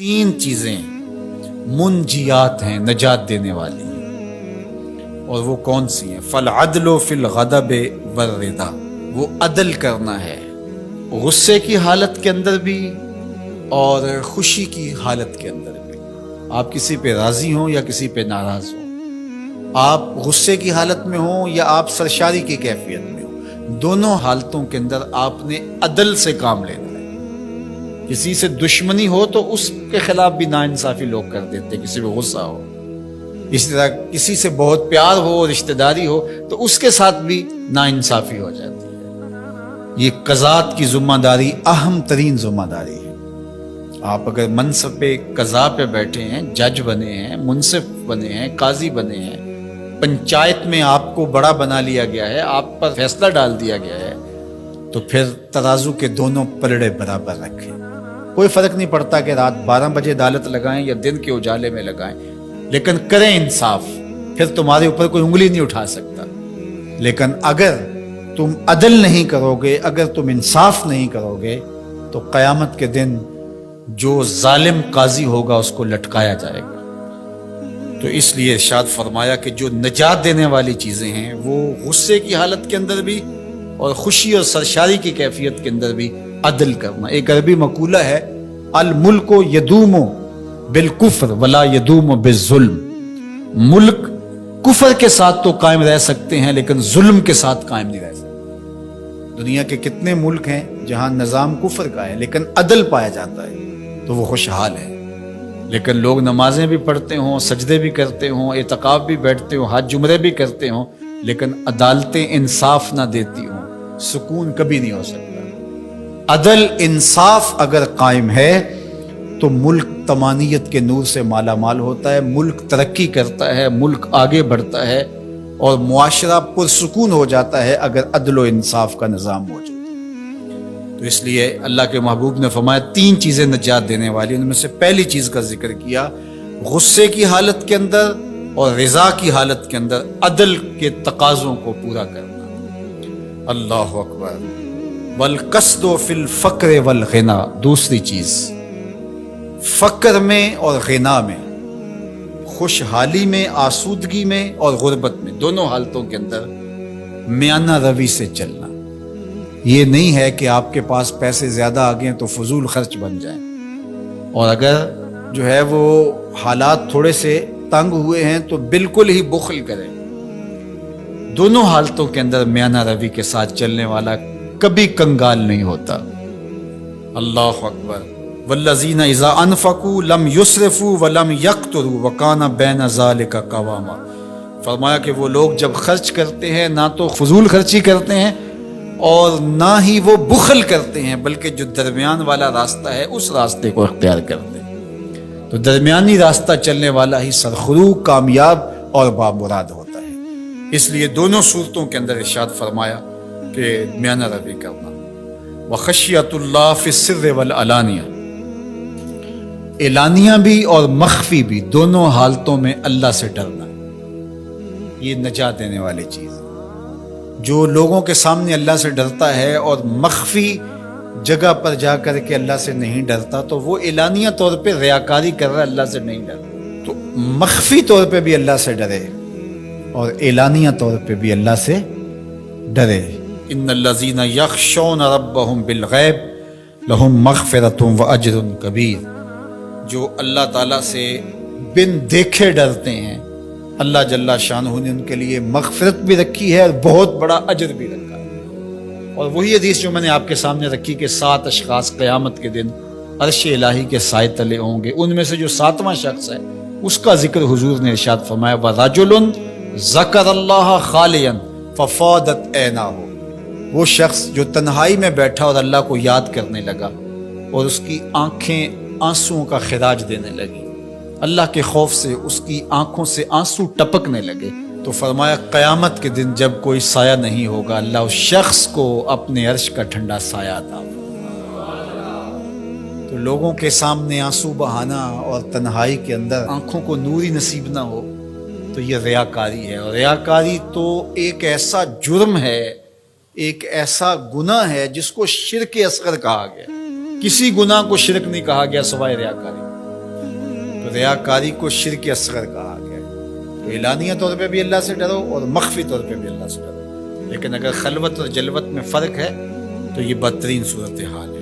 تین چیزیں منجیات ہیں، نجات دینے والی، اور وہ کون سی ہیں؟ فالعدل فی الغضب والرضا، وہ عدل کرنا ہے غصے کی حالت کے اندر بھی اور خوشی کی حالت کے اندر بھی۔ آپ کسی پہ راضی ہوں یا کسی پہ ناراض ہوں، آپ غصے کی حالت میں ہوں یا آپ سرشاری کی کیفیت میں ہوں، دونوں حالتوں کے اندر آپ نے عدل سے کام لینا ہے۔ کسی سے دشمنی ہو تو اس کے خلاف بھی ناانصافی لوگ کر دیتے، کسی پہ غصہ ہو۔ اسی طرح کسی سے بہت پیار ہو، رشتہ داری ہو، تو اس کے ساتھ بھی ناانصافی ہو جاتی ہے۔ یہ قضات کی ذمہ داری اہم ترین ذمہ داری ہے۔ آپ اگر منصب پہ قضا پہ بیٹھے ہیں، جج بنے ہیں، منصف بنے ہیں، قاضی بنے ہیں، پنچایت میں آپ کو بڑا بنا لیا گیا ہے، آپ پر فیصلہ ڈال دیا گیا ہے، تو پھر ترازو کے دونوں پلڑے برابر رکھیں۔ کوئی فرق نہیں پڑتا کہ رات 12 بجے عدالت لگائیں یا دن کے اجالے میں لگائیں، لیکن کریں انصاف، پھر تمہارے اوپر کوئی انگلی نہیں اٹھا سکتا۔ لیکن اگر تم عدل نہیں کرو گے، اگر تم انصاف نہیں کرو گے، تو قیامت کے دن جو ظالم قاضی ہوگا اس کو لٹکایا جائے گا۔ تو اس لیے ارشاد فرمایا کہ جو نجات دینے والی چیزیں ہیں وہ غصے کی حالت کے اندر بھی اور خوشی اور سرشاری کی کیفیت کے اندر بھی عدل کرنا۔ ایک عربی مقولہ ہے، الملک یدوم بالکفر ولا یدوم بالظلم، ملک کفر کے ساتھ تو قائم رہ سکتے ہیں لیکن ظلم کے ساتھ قائم نہیں رہ سکتے۔ دنیا کے کتنے ملک ہیں جہاں نظام کفر کا ہے لیکن عدل پایا جاتا ہے تو وہ خوشحال ہے۔ لیکن لوگ نمازیں بھی پڑھتے ہوں، سجدے بھی کرتے ہوں، اعتکاف بھی بیٹھتے ہوں، حج عمرے بھی کرتے ہوں، لیکن عدالتیں انصاف نہ دیتی ہوں، سکون کبھی نہیں ہو سکتا۔ عدل انصاف اگر قائم ہے تو ملک طمانیت کے نور سے مالا مال ہوتا ہے، ملک ترقی کرتا ہے، ملک آگے بڑھتا ہے، اور معاشرہ پرسکون ہو جاتا ہے اگر عدل و انصاف کا نظام موجود ہے۔ تو اس لیے اللہ کے محبوب نے فرمایا تین چیزیں نجات دینے والی، ان میں سے پہلی چیز کا ذکر کیا، غصے کی حالت کے اندر اور رضا کی حالت کے اندر عدل کے تقاضوں کو پورا کرنا۔ اللہ اکبر۔ والقصد فی الفقر والغنا، دوسری چیز، فقر میں اور غنا میں، خوشحالی میں، آسودگی میں اور غربت میں، دونوں حالتوں کے اندر میانہ روی سے چلنا۔ یہ نہیں ہے کہ آپ کے پاس پیسے زیادہ آ گئے تو فضول خرچ بن جائیں، اور اگر جو ہے وہ حالات تھوڑے سے تنگ ہوئے ہیں تو بالکل ہی بخل کریں۔ دونوں حالتوں کے اندر میانہ روی کے ساتھ چلنے والا کبھی کنگال نہیں ہوتا۔ اللہ اکبر۔ والذین اذا انفقوا لم یسرفوا ولم یقتروا وکان بین ذلک قواما، فرمایا کہ وہ لوگ جب خرچ کرتے ہیں نہ تو فضول خرچی کرتے ہیں اور نہ ہی وہ بخل کرتے ہیں، بلکہ جو درمیان والا راستہ ہے اس راستے کو اختیار کرتے ہیں۔ تو درمیانی راستہ چلنے والا ہی سرخرو، کامیاب اور بامراد ہوتا ہے۔ اس لیے دونوں صورتوں کے اندر ارشاد فرمایا کہ میانہ روی کرنا۔ وخشیۃ اللہ فی السر والعلانیہ، اعلانیہ بھی اور مخفی بھی، دونوں حالتوں میں اللہ سے ڈرنا، یہ نجات دینے والی چیز۔ جو لوگوں کے سامنے اللہ سے ڈرتا ہے اور مخفی جگہ پر جا کر کے اللہ سے نہیں ڈرتا تو وہ اعلانیہ طور پہ ریاکاری کر رہا ہے، اللہ سے نہیں ڈرتا۔ تو مخفی طور پہ بھی اللہ سے ڈرے اور اعلانیہ طور پہ بھی اللہ سے ڈرے۔ ان الذین یخشون ربہم بالغیب لہم مغفرۃ واجر کبیر، جو اللہ تعالیٰ سے بن دیکھے ڈرتے ہیں، اللہ جل شانہ نے ان کے لیے مغفرت بھی رکھی ہے اور بہت بڑا اجر بھی رکھا ہے۔ اور وہی حدیث جو میں نے آپ کے سامنے رکھی کہ 7 اشخاص قیامت کے دن عرش الہی کے سائے تلے ہوں گے، ان میں سے جو 7واں شخص ہے اس کا ذکر حضور نے ارشاد فرمایا، وَرَجُلٌ ذَكَرَ اللَّهَ خَالِيًا فَفَاضَتْ عَيْنَاهُ، وہ شخص جو تنہائی میں بیٹھا اور اللہ کو یاد کرنے لگا اور اس کی آنکھیں آنسوؤں کا خراج دینے لگی، اللہ کے خوف سے اس کی آنکھوں سے آنسو ٹپکنے لگے، تو فرمایا قیامت کے دن جب کوئی سایہ نہیں ہوگا اللہ اس شخص کو اپنے عرش کا ٹھنڈا سایہ عطا فرمائے۔ تو لوگوں کے سامنے آنسو بہانا اور تنہائی کے اندر آنکھوں کو نوری نصیب نہ ہو تو یہ ریاکاری ہے، اور ریاکاری تو ایک ایسا جرم ہے، ایک ایسا گناہ ہے جس کو شرک اصغر کہا گیا۔ کسی گناہ کو شرک نہیں کہا گیا سوائے ریاکاری۔ تو ریاکاری کو شرک اصغر کہا گیا ہے۔ تو اعلانیہ طور پہ بھی اللہ سے ڈرو اور مخفی طور پہ بھی اللہ سے ڈرو، لیکن اگر خلوت اور جلوت میں فرق ہے تو یہ بدترین صورتحال ہے۔